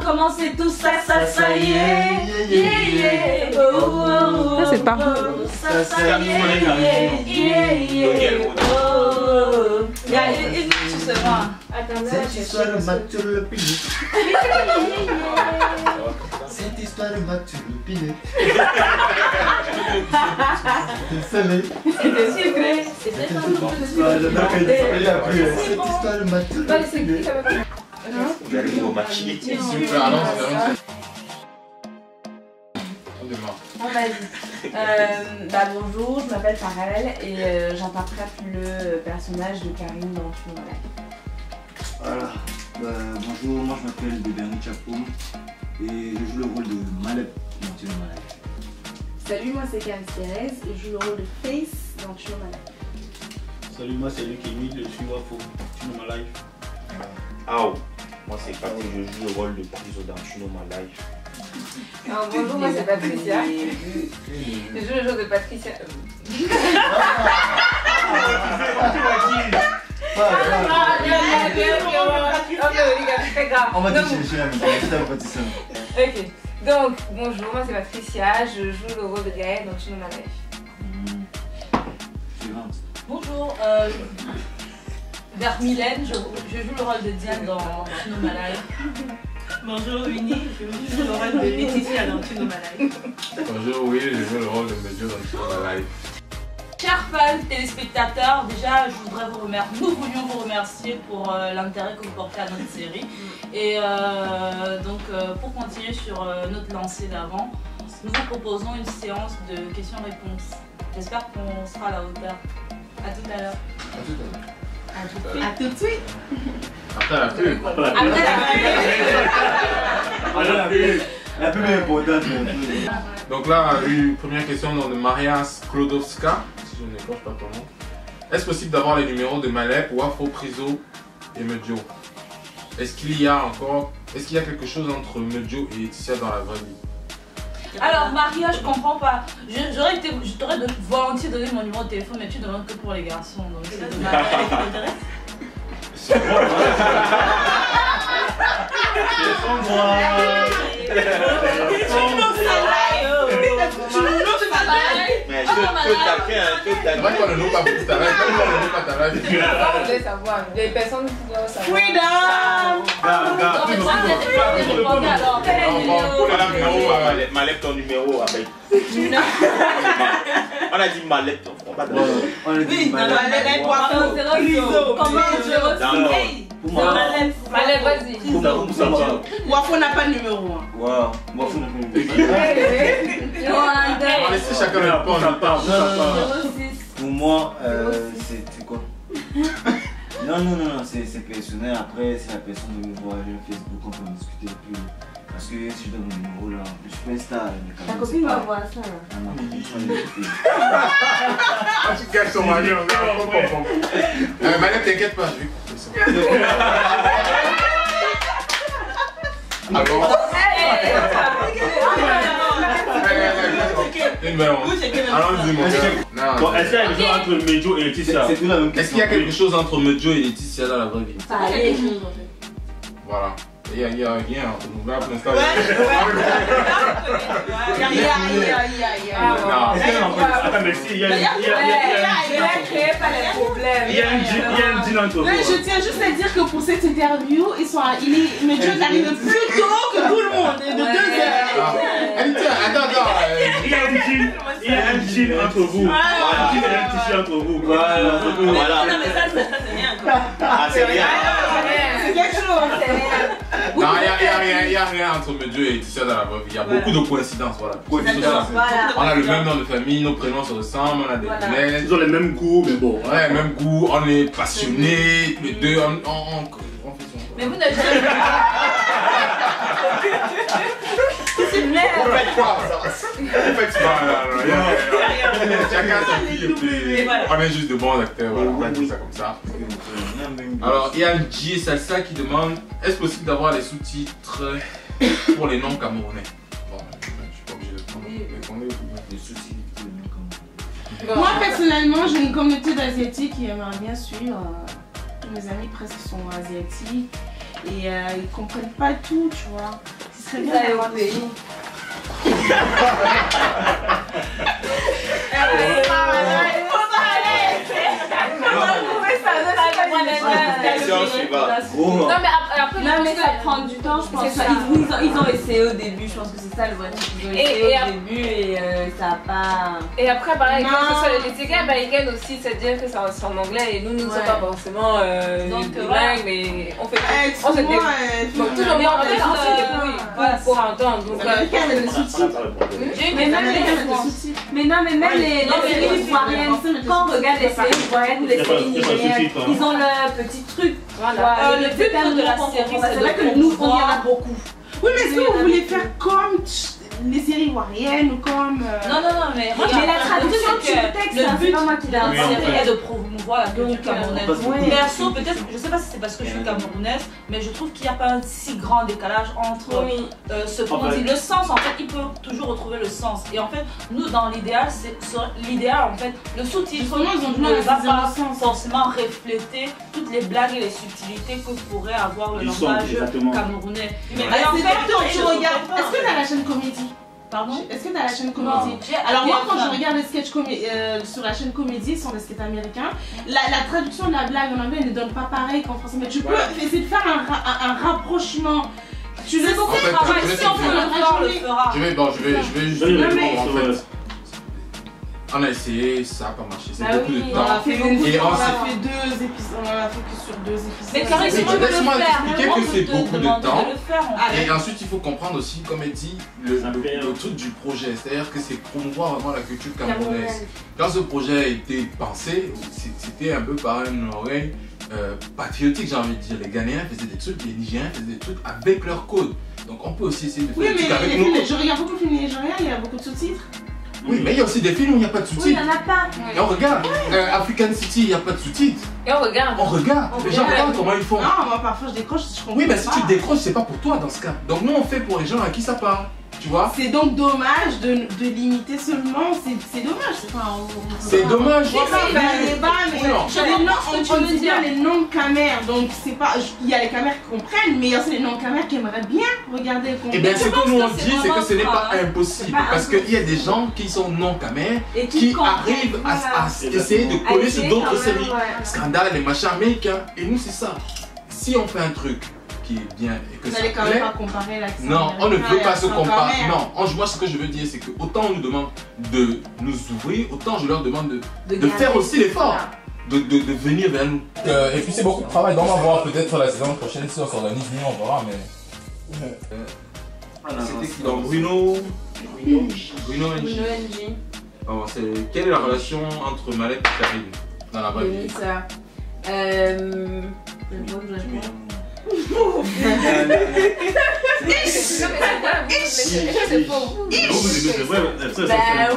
commencer tout ça y est. Ça c'est pas Ça y est. Il y a une tu sais moi. Cette histoire de Mathieu le Pinet. Cette histoire de Mathieu le Pinet. C'était sucré. C'était Cette histoire de Mathieu le Pinet. Vous allez au match. Super, allons-y. On démarre. Ah, vas-y. Bonjour, je m'appelle Farel et j'interprète le personnage de Karine dans Tuno Ma Life. Voilà. Bonjour, moi je m'appelle Béberny Chapoum et je joue le rôle de Malep dans Tuno Ma Life. Salut, moi c'est Caris Thérèse et je joue le rôle de Face dans Tuno Ma Life. Salut, moi c'est Luc Emile, je suis Wafo, Tuno Ma Life. Aou, moi c'est Patrick, je joue le rôle de Priso dans Tuno Ma Life. Bonjour, moi c'est Patricia. Je joue le rôle de Patricia. On va te chercher la même chose. Ok, donc bonjour, moi c'est Patricia, je joue le rôle de Gaëlle dans Tuno Ma Life. Bonjour, vers Mylène, je joue le rôle de Diane dans Tuno Ma Life. Bonjour Winnie, je joue le rôle de Laetitia dans Tuno Ma Life. Bonjour, oui, je joue le rôle de Medjo dans Tuno Ma Life. Chers fans téléspectateurs, déjà nous voulions vous remercier pour l'intérêt que vous portez à notre série. Et donc pour continuer sur notre lancée d'avant, nous vous proposons une séance de questions-réponses. J'espère qu'on sera à la hauteur. A tout à l'heure. À tout de suite. Après la pub. La pub est importante. Donc là, une première question de Marias Klodowska, si je n'écorche pas ton nom. Est-ce possible d'avoir les numéros de Malep, Wafo, Priso et Medjo? Est-ce qu'il y a quelque chose entre Medjo et Laetitia dans la vraie vie? Alors Maria, je comprends pas. Je t'aurais volontiers donné mon numéro de téléphone, mais tu demandes que pour les garçons. Donc c'est dommage. Mais je taquin. Moi, je ne know pas pour ta life. Moi, je ne know pas ta life. Vous voulez savoir, les personnes qui doivent savoir. Malep ton numéro avec. On a dit Malep ton frère. On a dit Malep. Malep, vas-y. Wafo n'a pas de numéro 1. Waouh, Wafo n'a pas de On va laisser chacun répondre. Pour moi, c'est quoi? Non, c'est personnel. Après, si la personne veut me voir sur Facebook, on peut en discuter plus. Parce que si je donne mon numéro là, je suis pas un star. Ta copine va voir ça. Ah non, Tu caches ton mari, on va comprendre. Malep, t'inquiète pas, je vais couper ça. Alors, allons-y, mon gars. Bon, est-ce qu'il y a quelque chose entre Medjo et Laetitia? c'est tout la même Est-ce question. qu'il y a quelque chose entre Medjo et Laetitia dans la vraie vie? Voilà. Il y a rien entre nous. Là, pour l'instant, Attends, mais si, il y a un deal entre vous. Mais je tiens juste à dire que pour cette interview, Medjo est arrivé plus tôt que tout le monde, de 2 heures. Attends. Il y a un deal entre vous. Un deal et un tissu entre vous. Voilà. Ah, c'est rien. C'est quelque chose. Non, il n'y a rien entre Medjo et Laetitia dans la vraie vie. Il y a beaucoup de coïncidences. Voilà. On a le même nom de famille, nos prénoms se ressemblent, on a des lunettes. Ils ont les mêmes goûts, mais bon. Ouais, même goût, on est passionnés, tous les deux, on fait son. Mais vous n'avez jamais. C'est une merde. Vous faites quoi? Chacun sa vie et puis on est juste de bons acteurs, voilà, on va dire ça comme ça. Alors, il y a un J Salsa qui demande, est-ce possible d'avoir les sous-titres pour les noms camerounais? Bon, je suis pas obligé de prendre les sous-titres. Moi personnellement, j'ai une communauté d'asiatiques qui aimerait bien suivre. Tous mes amis presque sont asiatiques. et ils comprennent pas tout, tu vois. Ce serait bien d'avoir des pays. Non mais après ça prend du temps, je pense. Ils ont essayé au début, je pense que c'est ça le vrai truc. Ils ont essayé au début et ça a pas. Et après pareil, que ce soit les séries américaines aussi, c'est-à-dire que c'est en anglais et nous ne sommes pas forcément bilingues, mais on fait on se débrouille. Donc tout le monde on se débrouille pour entendre. Donc les sous-titres. Mais non mais même les séries ivoiriennes, quand on regarde les séries ivoiriennes ou les séries nigériennes, ils ont le petit truc. Voilà. Le but de la série, c'est vrai que nous, on y en a beaucoup. Oui, mais est-ce que vous voulez faire comme les séries ivoiriennes ou comme... Non, mais moi, la traduction du texte, le but de la série est de promouvoir la culture camerounaise. Perso, peut-être, je sais pas si c'est parce que je suis camerounaise, mais je trouve qu'il n'y a pas un si grand décalage entre ce qu'on dit. Le sens, en fait, il peut toujours retrouver le sens. Et en fait, nous, dans l'idéal, en fait, le sous-titre ne va pas forcément refléter toutes les blagues et les subtilités que pourrait avoir le langage camerounais. Mais en fait, tu regardes. Est-ce que tu as la chaîne Comédie? Pardon? Est-ce que tu as la chaîne Comédie? Alors moi quand je regarde les sketchs sur la chaîne Comédie, sur les sketchs américains, la traduction de la blague en anglais ne donne pas pareil qu'en français, mais tu peux essayer de faire un rapprochement. Tu le sais, si on fait le fort, le fera. Je vais juste répondre en fait. On a essayé, ça n'a pas marché, c'est beaucoup de temps. On a fait 2 épisodes, on a fait que sur 2 épisodes. Mais Clarisse, si tu veux le faire, expliquer que c'est beaucoup de temps. Et ensuite, il faut comprendre aussi, comme elle dit, le truc du projet. C'est-à-dire que c'est promouvoir vraiment la culture camerounaise. Quand ce projet a été pensé, c'était un peu par une oreille patriotique, j'ai envie de dire. Les Ghanéens faisaient des trucs, les Nigériens faisaient des trucs avec leur code. Donc on peut aussi essayer de faire des trucs avec nous. Je regarde beaucoup de films nigériens, il y a beaucoup de sous-titres. Oui, mais il y a aussi des films où il n'y a pas de sous-titres. Oui, il n'y en a pas. Et on regarde. African City, il n'y a pas de sous-titres. Et on regarde. Les gens regardent comment ils font. Non, moi parfois je décroche, je comprends. Oui, mais si tu décroches, c'est pas pour toi dans ce cas. Donc nous, on fait pour les gens à qui ça parle. Tu vois? C'est donc dommage de limiter seulement. C'est dommage. C'est dommage. On dit bien les non-camères. Donc c'est pas. Il y a les camères qui comprennent, mais il y a aussi les non-camères qui aimeraient bien regarder. Eh bien, ce que nous on dit, c'est que ce n'est pas impossible. Parce qu'il y a des gens qui sont non-camères qui arrivent à essayer de coller sur d'autres séries. Scandale, les machins américains. Et nous, c'est ça. Si on fait un truc qui est bien et que ça plaît, quand même pas comparer l'accent. Non, on ne veut pas se comparer. Non, moi ce que je veux dire, c'est que autant on nous demande de nous ouvrir, autant je leur demande de faire aussi l'effort. De venir vers nous. Et puis c'est beaucoup de travail, donc on va voir peut-être la saison prochaine si on s'organise mieux, on verra, mais... C'était qui dans Bruno NJ. Alors, quelle est la relation entre Malek et Karine dans la vraie vie?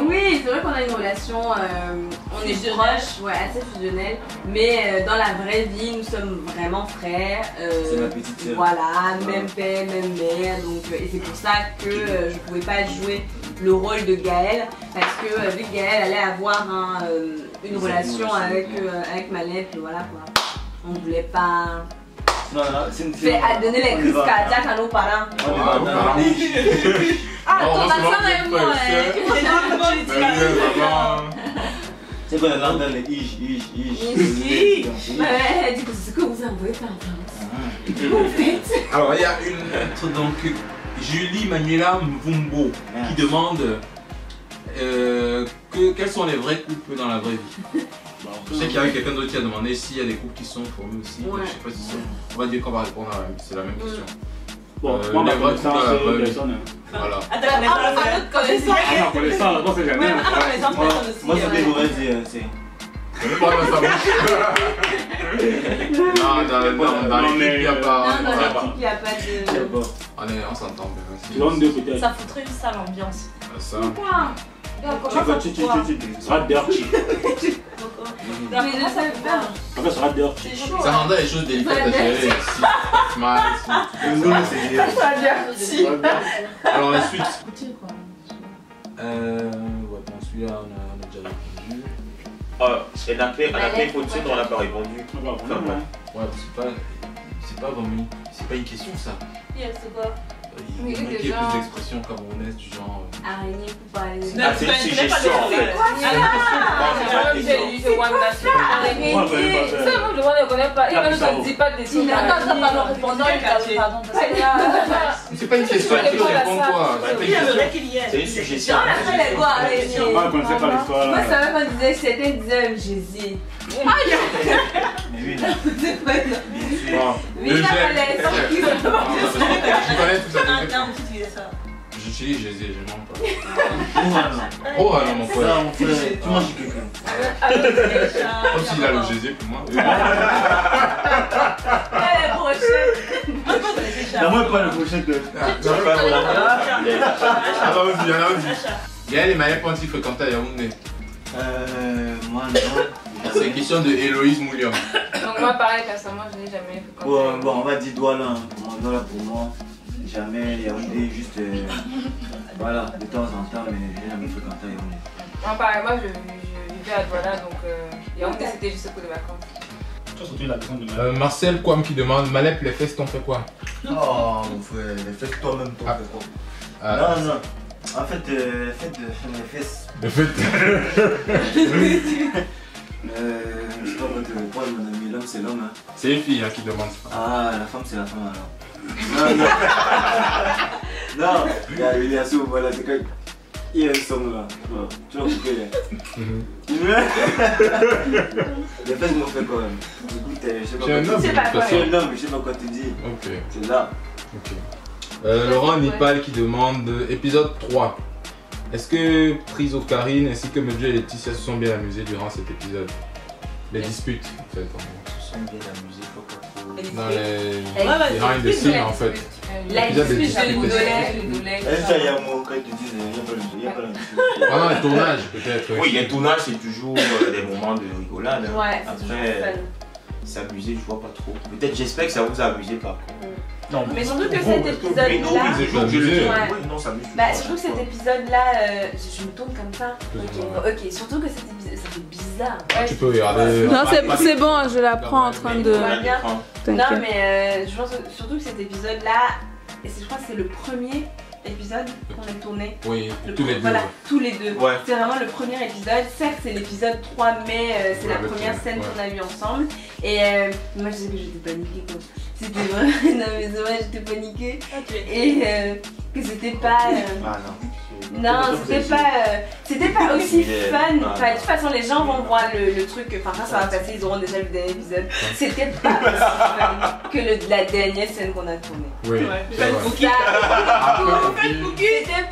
Oui, c'est vrai qu'on a une relation, on est proches, assez fusionnelle, mais dans la vraie vie, nous sommes vraiment frères. C'est ma petite sœur. Voilà, même père, même mère, donc, et c'est pour ça que je pouvais pas jouer le rôle de Gaëlle, parce que vu que Gaëlle allait avoir une relation avec Malek, voilà quoi. On voulait pas... Non, c'est une donner les crises cardiaques à nos parents. Ton accent est moi. C'est quoi la langue dans les ish. Elle dit que c'est ce que vous envoyez par exemple. Alors il y a une autre, donc Julie Manuela Mvumbo qui demande quels sont les vrais couples dans la vraie vie. Je sais qu'il y avait quelqu'un d'autre qui a demandé s'il y a des couples qui sont formés aussi. Je sais pas si c'est. On va dire qu'on va répondre à c'est la même question. Bon, moi ma connaissance personne. Voilà. Ma connaissance, moi c'est jamais. Moi ce que je voudrais dire c'est. Non, dans l'équipe il n'y a pas. Non, dans l'équipe il n'y a pas de. On s'entend bien. Ça foutrait une sale ambiance. Ça. Pourquoi? Tu seras dirty. Mais là ça fait peur. Après, ça sera dirty. Ça rendrait les choses délicates à gérer. Alors la suite. Celui-là on a déjà répondu. Elle a fait une faute, on n'a pas répondu. Ouais, c'est pas. c'est pas vraiment. C'est pas une question ça. C'est quoi? Il y a plus d'expressions camerounaises du genre. Araignée pour parler. Ah, c'est une suggestion en fait. C'est One Nation. Araignée. Ça, moi, je ne connais pas. Il ne dit pas des trucs. Attends, pardon, répondant, pardon. C'est pas une question, tu réponds quoi? C'est une suggestion. Moi, je connaissais pas l'histoire. Moi, ça va quand c'était disait Jésus. Mais oui, non. Oui, la palette. Je connais tout ça. J'utilise Jésus, je mens pas. Oh non, mon frère. Ça, mon frère, tu manges quelqu'un. Comme s'il a le Jésus pour moi. Non, moi, pas le prochain que. Ah bah vas-y, y'en a aussi. Gaël et Maël Ponty fréquentaient à Yaoundé. Moi, non. C'est une question de Héloïse Moulion. Donc moi pareil, personnellement, je n'ai jamais fait comme ça. Bon, on va dire Douala. Douala pour moi, jamais Yaoundé, juste voilà, de temps en temps, mais j'ai jamais fréquenté Yaoundé. Moi pareil, moi je vivais à Douala, donc Yaoundé c'était juste pour les vacances. Surtout la personne de Malep. Marcel Kwam qui demande Malep, les fesses t'ont fait quoi? Oh mon frère, les fesses toi-même t'en fais quoi? Non, non. En fait, les fesses. Les fesses. Je sais pas quoi te répondre, mon ami. L'homme, c'est l'homme. Hein. C'est une fille hein, qui demande ça. Ah, la femme, c'est la femme alors. Non, non. Non, il y a ça, voilà, c'est quand il y a un son là. Tu vas couper là. Les fesses m'ont fait quand même. Écoute, je sais pas quoi. Je suis un homme, je sais pas quoi te dire. Ok. C'est là. Ok. Laurent Nipal qui demande épisode 3. Est-ce que Priso Karine ainsi que Medju et Laetitia se sont bien amusés durant cet épisode? Les disputes en fait. Ils se sont bien amusés, faut pas trop. Dans les behind the scenes en fait. La dispute, je doulais. Est-ce qu'il y a un mot quand ils te disent il n'y a pas de pendant les tournages peut-être. Oui, les tournages c'est toujours des moments de rigolade. Ouais, après, s'amuser, je vois pas trop. Peut-être, j'espère que ça vous a amusé par contre. Non, mais surtout que cet épisode-là. Bah, surtout que cet épisode-là, je me tourne comme ça. Ok, surtout que cet épisode, ça fait bizarre. Tu peux regarder. Non, c'est bon, je la prends en train de. Non, mais je pense surtout que cet épisode-là, je crois que c'est le premier épisode qu'on a tourné. Oui, tous les deux. Voilà, tous les deux. Ouais. C'est vraiment le premier épisode. Certes, c'est l'épisode 3, mais c'est la première scène qu'on a vue ensemble. Et moi, je sais que j'étais paniquée quoi. C'était vrai. Non, mais c'est vrai, j'étais paniquée. Et que c'était pas. Ah non. Non, c'était pas aussi fun. Enfin, de toute façon, les gens vont voir le truc. Enfin, quand ça va passer, ils auront déjà vu le dernier épisode. C'était pas aussi fun que la dernière scène qu'on a tournée. Oui. C'était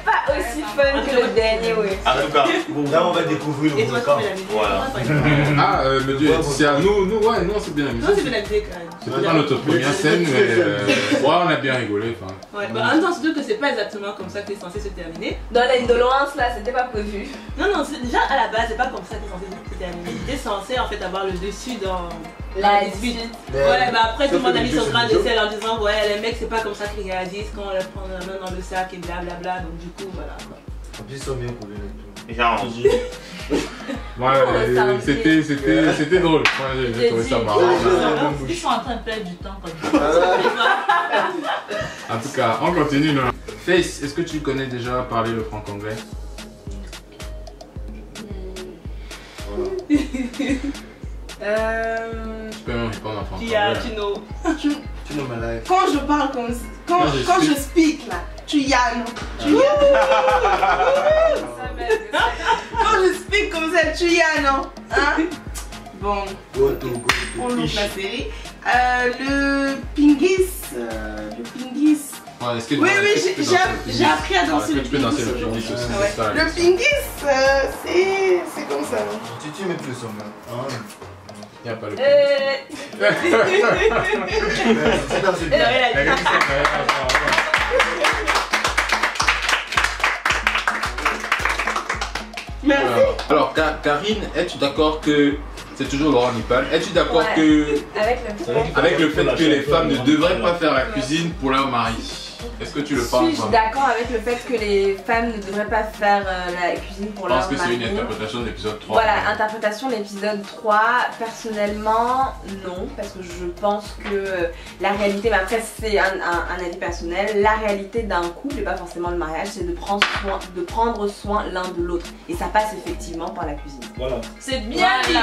pas aussi fun que le dernier, oui. En tout cas, là on va découvrir le volcan. Voilà. Ah, mais Dieu, nous, on s'est bien amusé. Non, c'est bien amusé quand même. C'était pas notre première scène, mais ouais, on a bien rigolé. Ouais, bah, en même temps, surtout que c'est pas exactement comme ça que c'est censé se terminer. Dans l'indolence là, c'était pas prévu. Non, déjà à la base, c'est pas comme ça que c'est censé se terminer. C'était censé en fait avoir le dessus dans la dispute. Ouais, bah après tout le monde a mis son grain de sel en disant ouais, les mecs, c'est pas comme ça qu'ils réagissent quand on leur prend la main dans le sac et blablabla. Donc du coup, voilà quoi. En plus, ils sont bien pour les genre. Ouais, c'était drôle. Moi, j'ai trouvé ça marrant. Ils sont en train de perdre du temps comme ça. En tout cas, on continue. Non. Face, est-ce que tu connais déjà parler le franc-anglais? Tu peux même répondre en franc-anglais. Tu know my life. Quand je parle comme ça, quand je speak là, tu yann. Quand je speak comme ça, tu yann, hein? Bon, on loupe la série. Le pingis. Ouais, oui, j'ai appris à danser le pingis. Tu peux danser le pingis aussi. Le pingis, c'est comme ça. Tu mets plus son main. Il n'y a pas le C'est dans ce Merci. Alors, Karine, es-tu d'accord que. C'est toujours Laurent Nipal. Es-tu d'accord que. Avec le fait que les femmes ne devraient pas faire la cuisine pour leur mari? Est-ce que tu le penses? Suis-je d'accord avec le fait que les femmes ne devraient pas faire la cuisine pour leur mari? Je pense que c'est une interprétation de l'épisode 3. Voilà, interprétation de l'épisode 3. Personnellement, non, parce que je pense que la réalité, mais après c'est un avis personnel, la réalité d'un couple et pas forcément le mariage, c'est de prendre soin l'un de l'autre. Et ça passe effectivement par la cuisine. Voilà. C'est bien dit.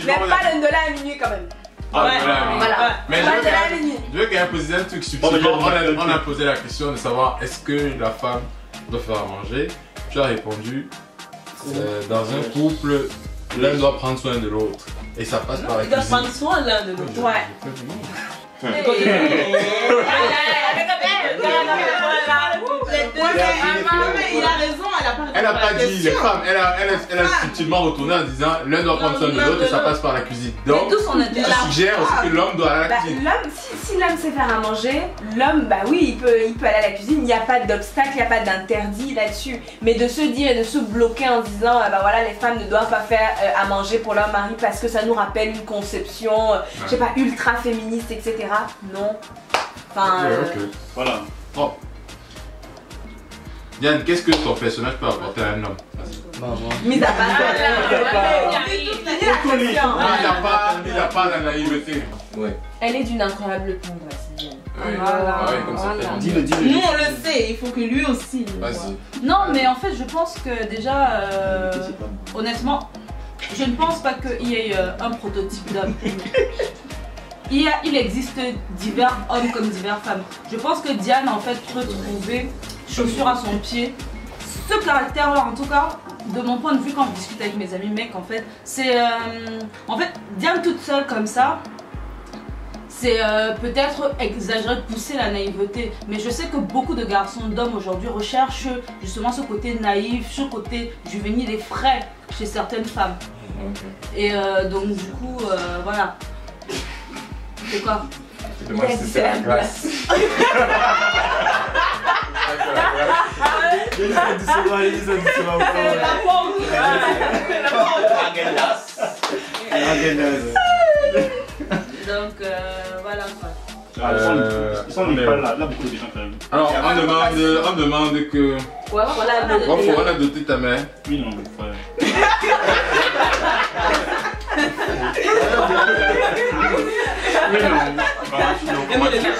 Mais pas le de là à minuit quand même. Ah, ouais, voilà. Mais je veux quand même poser un truc subtilement. On a posé la question de savoir est-ce que la femme doit faire à manger. Tu as répondu dans un couple, l'un doit prendre soin de l'autre. Et ça passe par la cuisine. Ils doivent prendre soin l'un de l'autre. Ouais. Il a raison, elle a pas dit les femmes, elle a subtilement retourné en disant l'un doit prendre soin de l'autre et ça passe par la cuisine. Donc, tu suggères aussi que l'homme doit aller à la cuisine. Si l'homme sait faire à manger, l'homme, bah oui, il peut aller à la cuisine, il n'y a pas d'obstacle, il n'y a pas d'interdit là-dessus. Mais de se dire et de se bloquer en disant, bah voilà, les femmes ne doivent pas faire à manger pour leur mari parce que ça nous rappelle une conception, je sais pas, ultra féministe, etc. Non. Enfin. Ok. Voilà. Bon. Diane, qu'est-ce que ton personnage peut apporter à un homme? Mis à part il n'a pas la naïveté. Ouais. Elle est d'une incroyable tendresse, Diane. Comme ça. Dis-le. Nous on le sait, il faut que lui aussi. Vas-y. Non, mais en fait, je pense que déjà, honnêtement, je ne pense pas qu'il y ait un prototype d'homme. Il existe divers hommes comme divers femmes. Je pense que Diane, en fait, peut trouver chaussure à son pied. Ce caractère-là, en tout cas, de mon point de vue, quand je discute avec mes amis mecs, en fait, c'est... en fait, Diane toute seule comme ça, c'est peut-être exagéré de pousser la naïveté. Mais je sais que beaucoup de garçons, d'hommes aujourd'hui recherchent justement ce côté naïf, ce côté juvénile et frais chez certaines femmes. Et donc du coup, voilà. C'est quoi? Je te demande si c'est la glace. Donc voilà quoi. Ils sont pas là, beaucoup de gens quand même. Alors on demande que... Ouais, on a doté ta mère. Oui, non, mais frère.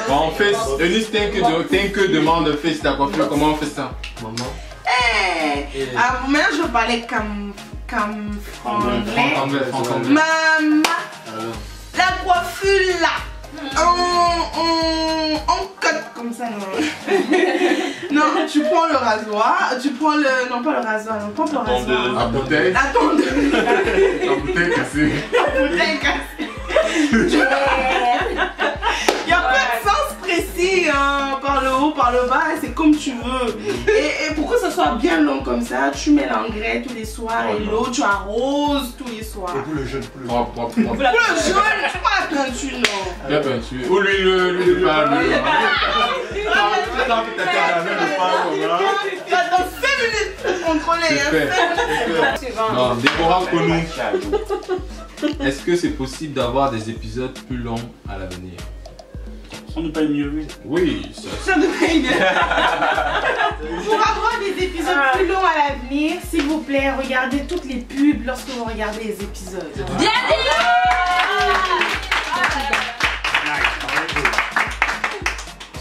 Bon, on fait... Eunice, t'es que demande de faire ta coiffure, comment on fait ça? Maman. Maintenant je vais parler comme franglais. Maman, la coiffure là. On cut comme ça, non. Non, tu prends le rasoir, tu prends le... Non, pas le rasoir, non, prends le rasoir. La bouteille. La tondeuse. La bouteille cassée. La bouteille cassée. Il n'y a pas de sens précis, par le haut, par le bas, c'est comme tu veux. Et pour que ce soit bien long comme ça, tu mets l'engrais tous les soirs et l'eau, tu arroses tous les soirs. Et pour le jeune, plus. Pour le jaune, tu pas la peinture, non. La peinture. Ou lui le palme. Dans 5 minutes pour contrôler. Non, Déborah Konou. Est-ce que c'est possible d'avoir des épisodes plus longs à l'avenir? On ne pas mieux. Oui, ça ne pas mieux. Pour avoir des épisodes plus longs à l'avenir, s'il vous plaît, regardez toutes les pubs lorsque vous regardez les épisodes. Bien dit!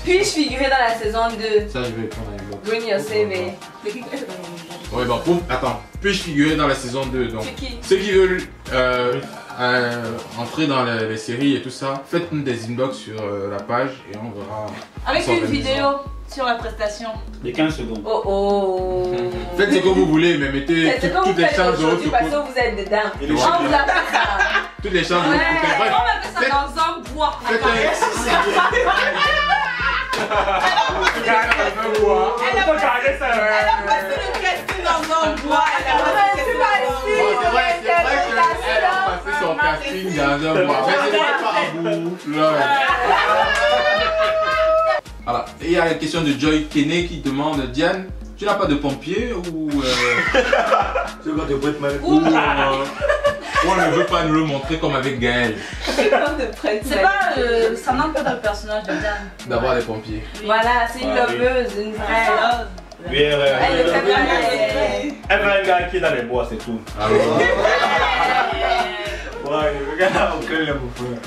Puis-je figurer dans la saison 2? Ça, je vais prendre un bloc. Bring your CV. Ouais, bon, attends. Puis-je figurer dans la saison 2? Donc, C'est qui? ceux qui veulent entrer dans les séries et tout ça, faites-nous des inbox sur la page et on verra. Avec une vidéo sur la prestation. De 15 secondes. Oh oh. Faites ce que vous voulez, mais mettez toutes les chances de votre parce que côté. vous êtes dedans. Et le On vous a fait ça. Toutes les chances de votre côté. Bref, On va faire ça dans un bois. faites un... Elle a passé le casting dans un bois. C'est vrai qu'elle a passé son casting dans un mois. Mais ce n'est pas à bout. Voilà. Et il y a la question de Joy Kene qui demande Diane, tu n'as pas de pompier ou Tu veux qu'on te prête mal? on ne veut pas nous le montrer comme avec Gaël. C'est pas, ça manque pas dans le personnage de Diane. D'avoir des pompiers. Voilà, c'est une loveuse, une vraie love. Oui, elle va un gars qui est dans les bois, c'est tout.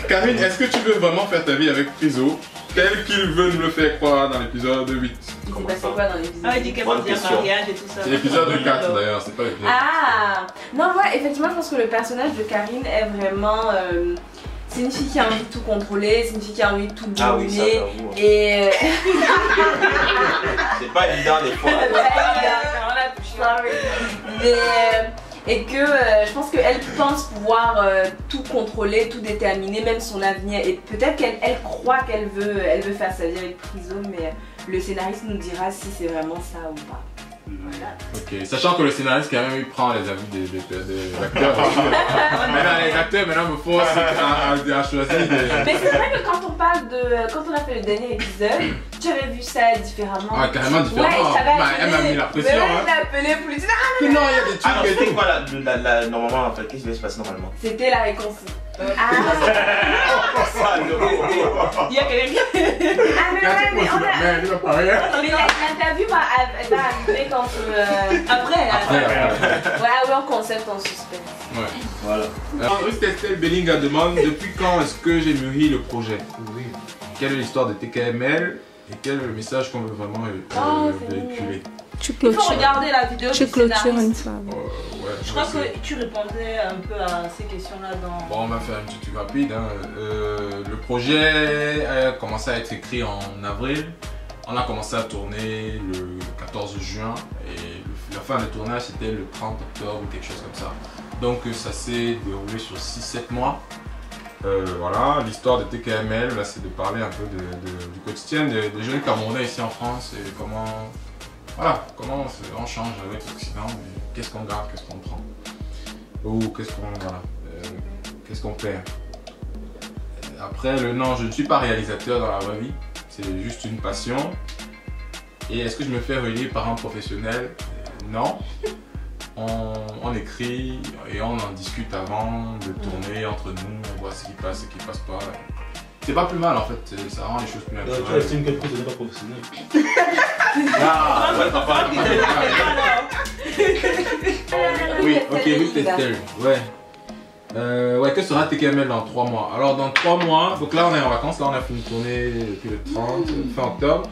Karine, est-ce que tu veux vraiment faire ta vie avec Friso tel qu'il veut nous le faire croire dans l'épisode 8? Il s'est passé quoi dans l'épisode? Ah, il dit qu'elle va dire mariage et tout ça. C'est l'épisode 4 d'ailleurs, c'est pas l'épisode. Ah non, ouais, effectivement, je pense que le personnage de Karine est vraiment. C'est une fille qui a envie de tout contrôler, c'est une fille qui a envie de tout dominer. Ah oui, ça, et. c'est pas évident des fois. Et que je pense qu'elle pense pouvoir tout contrôler, tout déterminer, même son avenir. Et peut-être qu'elle croit qu'elle veut faire sa vie avec Friso, mais le scénariste nous dira si c'est vraiment ça ou pas. Voilà. Ok, sachant que le scénariste quand même il prend les avis des acteurs. Maintenant les acteurs maintenant me forcent à choisir. Mais c'est vrai que quand on parle de. Quand on a fait le dernier épisode, tu avais vu ça différemment. Ah, carrément différemment. Ouais, elle m'a mis la pression. Mais hein. elle l'a appelé pour lui dire non, il y a des trucs. Alors c'était quoi normalement en fait? Qu'est-ce qui va se passer normalement? C'était la réconciliation. Il y a quelqu'un qui. Ah mais l'interview va arriver quand Après. Ouais, en concept, en suspense. Ouais. Voilà. Ruth Estelle Bellinga demande depuis quand est-ce que j'ai mûri le projet? Oui. Quelle est l'histoire de TKML et quel est le message qu'on veut vraiment véhiculer? Il faut regarder la vidéo du scénariste. Ouais, je crois que tu répondais un peu à ces questions-là dans... Bon, on va faire un petit truc rapide. Hein. Le projet a commencé à être écrit en avril. On a commencé à tourner le 14 juin et la fin de tournage c'était le 30 octobre ou quelque chose comme ça. Donc ça s'est déroulé sur 6-7 mois. Voilà, l'histoire de TKML, là, c'est de parler un peu du quotidien des jeunes Camerounais ici en France et comment... Voilà, comment on change avec l'Occident, qu'est-ce qu'on garde, qu'est-ce qu'on prend, ou qu'est-ce qu'on perd. Après, non, je ne suis pas réalisateur dans la vraie vie, c'est juste une passion. Et est-ce que je me fais relier par un professionnel? Non. On écrit et on en discute avant de tourner entre nous, on voit ce qui passe, ce qui passe pas. C'est pas plus mal en fait, ça rend les choses plus naturelles. Tu estimes que le projet n'est pas professionnel? Oui, ok, oui, Estelle, ouais. Ouais, que sera TKML dans 3 mois? Alors dans 3 mois, donc là on est en vacances, là on a fini de tourner depuis le 30, fin octobre.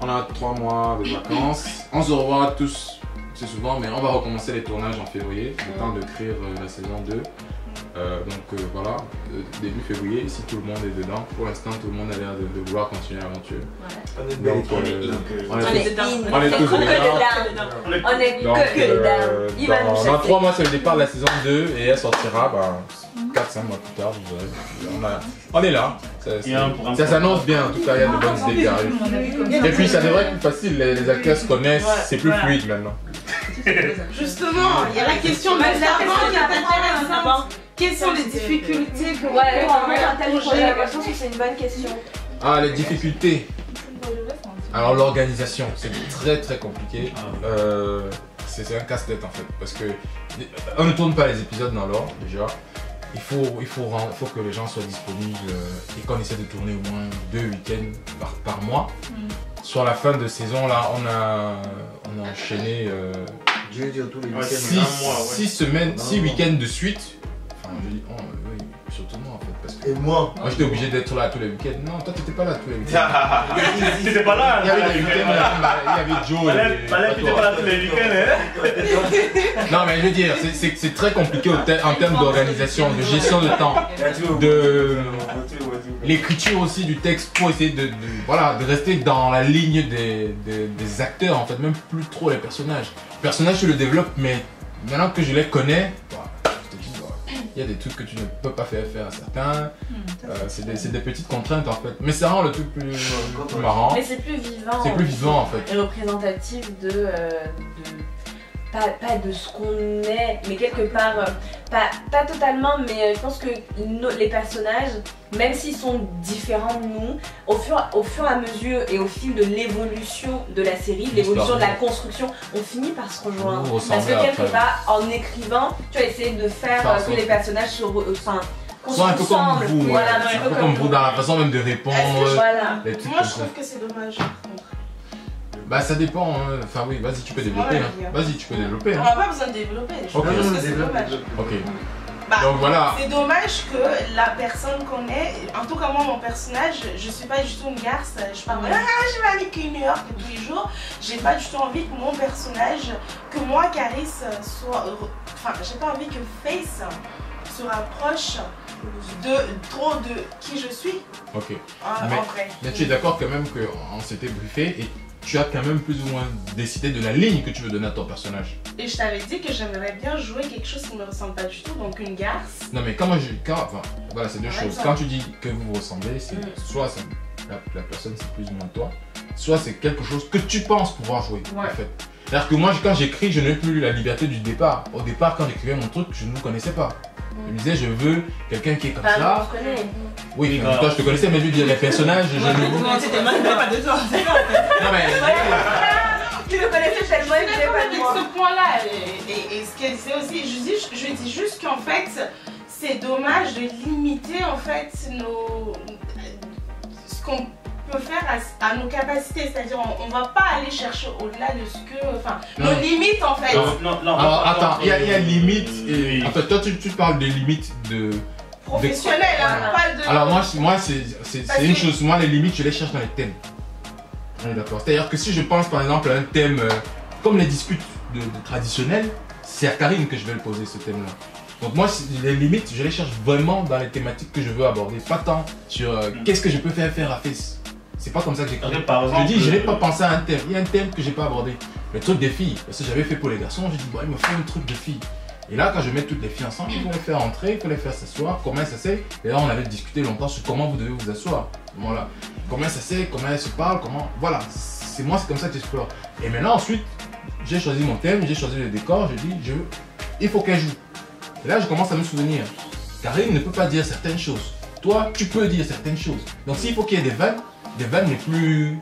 On a 3 mois de vacances, on se revoit tous, c'est souvent, mais on va recommencer les tournages en février, le temps d'écrire la saison 2. Donc voilà, début février, si tout le monde est dedans, pour l'instant tout le monde a l'air de vouloir continuer l'aventure. Ouais. Donc on est tous dedans. Dans 3 mois c'est le départ de la saison 2 et elle sortira 4-5 mois plus tard. On est là, ça s'annonce bien, en tout cas il y a de bonnes idées qui arrivent. Et puis ça devrait être plus facile, les acteurs se connaissent, c'est plus fluide maintenant. Justement, il y a la question de l'argent qui t'intéresse. Quelles sont les difficultés que vous avez dans le projet? Je pense que c'est une bonne question. Ah, les difficultés. Alors l'organisation, c'est très compliqué. C'est un casse-tête en fait, parce que on ne tourne pas les épisodes dans l'ordre déjà. Il faut que les gens soient disponibles et qu'on essaie de tourner au moins 2 week-ends par mois. Sur la fin de saison là, on a enchaîné 6 week-ends de suite. Enfin, je dis oui, surtout moi en fait, parce que moi j'étais obligé d'être là tous les week-ends. Non, toi t'étais pas là tous les week-ends. T'étais pas là. Il y avait des week-ends, il y avait Joe. T'étais pas là tous les week-ends, hein. Non mais je veux dire, c'est très compliqué en termes d'organisation, de gestion de temps, de l'écriture aussi du texte pour essayer de rester dans la ligne des acteurs en fait, même plus trop les personnages. Les personnages je le développe, mais maintenant que je les connais, il y a des trucs que tu ne peux pas faire à certains. C'est des petites contraintes en fait. Mais ça rend le truc plus marrant. Mais c'est plus vivant. C'est plus vivant en fait. Et représentatif de pas de ce qu'on est, mais quelque part, pas totalement, mais je pense que les personnages, même s'ils sont différents de nous, au fur et à mesure et au fil de l'évolution de la série, l'évolution de la construction, on finit par se rejoindre. Parce que quelque part, en écrivant, tu as essayé de faire que les personnages se soit un peu comme vous, voilà, un peu comme vous dans la façon même de répondre. Voilà. Moi je trouve que c'est dommage. Bah ça dépend, hein. Enfin oui, vas-y tu peux développer. Hein. Vas-y tu peux développer. On Hein. n'a pas besoin de développer. Je pense que c'est dommage. Ok. Bah, donc voilà. C'est dommage que la personne qu'on est, en tout cas moi mon personnage, je suis pas du tout une garce, je parle je vais aller à New York tous les jours, j'ai pas du tout envie que mon personnage, que moi Caris soit, enfin j'ai pas envie que Face se rapproche trop de qui je suis. Ok. En vrai. Mais tu es d'accord quand même qu'on s'était briefé et tu as quand même plus ou moins décidé de la ligne que tu veux donner à ton personnage. Et je t'avais dit que j'aimerais bien jouer quelque chose qui ne me ressemble pas du tout, donc une garce. Non mais voilà, c'est deux choses. Quand tu dis que vous vous ressemblez, c'est soit la personne c'est plus ou moins toi, soit c'est quelque chose que tu penses pouvoir jouer en fait. C'est-à-dire que moi quand j'écris, je n'ai plus la liberté du départ. Au départ quand j'écrivais mon truc, je ne vous connaissais pas. Je me disais, je veux quelqu'un qui est comme ça. Oui, toi je te connaissais, mais lui dire les personnages, je ne veux pas. C'était mal, pas de toi. Non mais. Tu le connaissais tellement, il ne pas avec ce point-là. Et ce qu'elle disait aussi, je dis juste qu'en fait, c'est dommage de limiter en fait ce qu'on peut faire à nos capacités, c'est-à-dire on va pas aller chercher au-delà de ce que, enfin, nos limites en fait. Alors attends, il y a limite. Enfin, toi tu parles de limites de professionnelles, hein, pas de. Alors moi c'est une chose. Moi les limites je les cherche dans les thèmes. On est d'accord. C'est-à-dire que si je pense par exemple à un thème comme les disputes de traditionnelles, c'est à Karine que je vais le poser ce thème-là. Donc moi, les limites, je les cherche vraiment dans les thématiques que je veux aborder, pas tant sur qu'est-ce que je peux faire à Face. C'est pas comme ça que j'écris. Je dis, je n'ai pas pensé à un thème. Il y a un thème que j'ai pas abordé. Le truc des filles, parce que j'avais fait pour les garçons, j'ai dit, bon, il me faut un truc de filles. Et là, quand je mets toutes les filles ensemble, il faut les faire entrer, il faut les faire s'asseoir, comment elles s'asseyent. Et là, on avait discuté longtemps sur comment vous devez vous asseoir. Voilà. Comment elles s'asseyent, comment elles se parlent, comment. Voilà. C'est comme ça que j'explore. Et maintenant, ensuite, j'ai choisi mon thème, j'ai choisi le décor, j'ai dit, il faut qu'elle joue. Et là, je commence à me souvenir. Karine ne peut pas dire certaines choses. Toi, tu peux dire certaines choses. Donc, s'il faut qu'il y ait des vannes les plus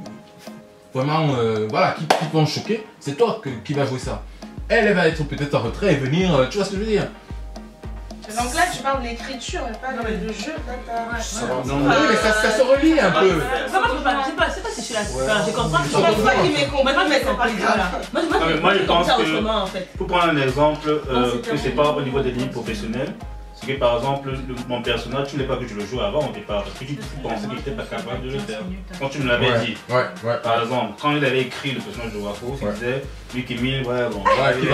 vraiment voilà, qui vont choquer, c'est toi qui va jouer ça. Elle va être peut-être en retrait et venir, tu vois ce que je veux dire. Donc là tu parles de l'écriture et pas de jeu. Oui mais ça se relie un peu. C'est pas si je suis là. Je comprends. C'est pas qui m'est compris, mais c'est pas grave. Moi je pense que, pour prendre un exemple, que c'est pas au niveau des lignes professionnelles. C'est que par exemple, mon personnage, tu ne voulais pas que je le joue avant au départ, parce que tu pensais qu'il n'était pas capable de le faire. Quand tu me l'avais dit, par exemple, quand il avait écrit le personnage de Wako, il disait, lui qui mille, il va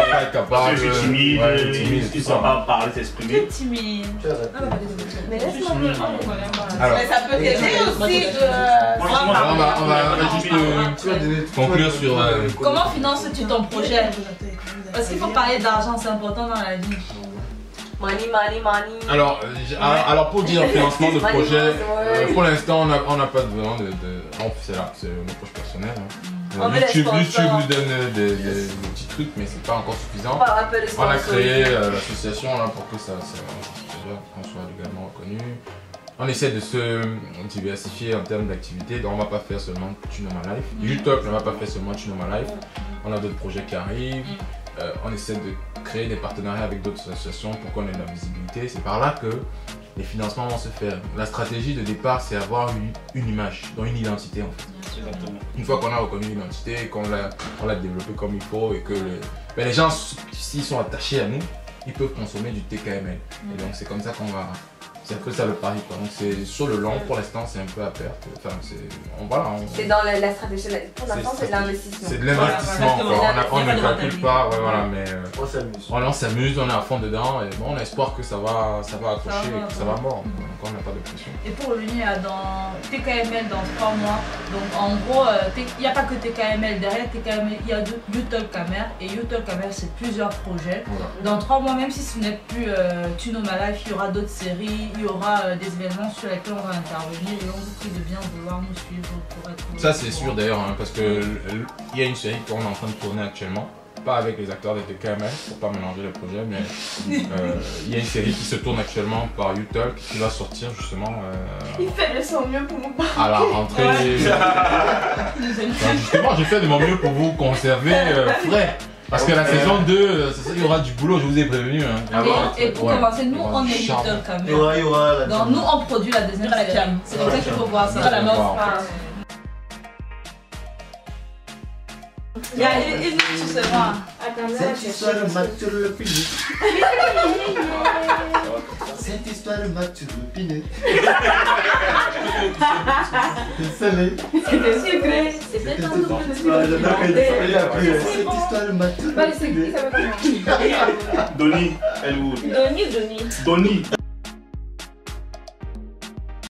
pas être capable, je suis timide, il ne saura pas parler, s'exprimer. Tu es timide. Mais laisse-moi me mais ça peut t'aider aussi on va juste conclure sur. Comment finances-tu ton projet? Parce qu'il faut parler d'argent, c'est important dans la vie. Money. Alors pour dire financement de projet, pour l'instant on n'a pas besoin c'est une approche personnelle. YouTube nous donne des petits trucs mais c'est pas encore suffisant. On a créé l'association là pour que ça qu'on soit légalement reconnu. On essaie de se diversifier en termes d'activité, donc on va pas faire seulement Tu Know My Life. YouTube ne va pas faire seulement Tu Know My Life. On a d'autres projets qui arrivent. On essaie de créer des partenariats avec d'autres associations pour qu'on ait de la visibilité. C'est par là que les financements vont se faire. La stratégie de départ, c'est avoir une image, donc une identité en fait. Exactement. Une fois qu'on a reconnu l'identité, qu'on l'a développée comme il faut et que les gens, s'ils sont attachés à nous, ils peuvent consommer du TKML. Et donc c'est comme ça qu'on va... C'est un peu ça le pari quoi. Donc c'est sur le long, pour l'instant c'est un peu à perte. Enfin c'est dans la stratégie. Pour l'instant c'est de l'investissement. C'est de l'investissement quoi. On ne calcule pas, voilà, mais on s'amuse, on est à fond dedans et bon, on a espoir que ça va accrocher et que ça va mordre. Donc on n'a pas de pression. Et pour revenir dans TKML dans 3 mois, donc en gros il n'y a pas que TKML, derrière TKML il y a YouTube Camer et YouTube Camer c'est plusieurs projets. Dans 3 mois, même si ce n'est plus Tu Know My Life, il y aura d'autres séries. Il y aura des événements sur lesquels on va intervenir et on vous prie de bien vouloir nous suivre pour être... Ça c'est sûr d'ailleurs, hein, parce qu'il y a une série qu'on est en train de tourner actuellement. pas avec les acteurs de TKMS pour pas mélanger les projets, mais il y a une série qui se tourne actuellement par YouTalk qui va sortir justement il fait de son mieux pour nous parler à la rentrée. Justement, je fais de mon mieux pour vous conserver frais. Parce que la saison 2, il y aura du boulot, je vous ai prévenu. Hein. Et pour commencer, nous on est YouTalk quand même. Il y aura donc nous on produit la deuxième série. C'est comme ça qu'il faut voir ça. La meuf. Il y a une tu sais moi. Cette histoire m'a tué le pinet. Cette histoire m'a tué le pinet. Désolé. C'était sucré. C'était un double sucré. Cette histoire m'a tué le pinet. Donnie, Elwood. Donnie. Donnie.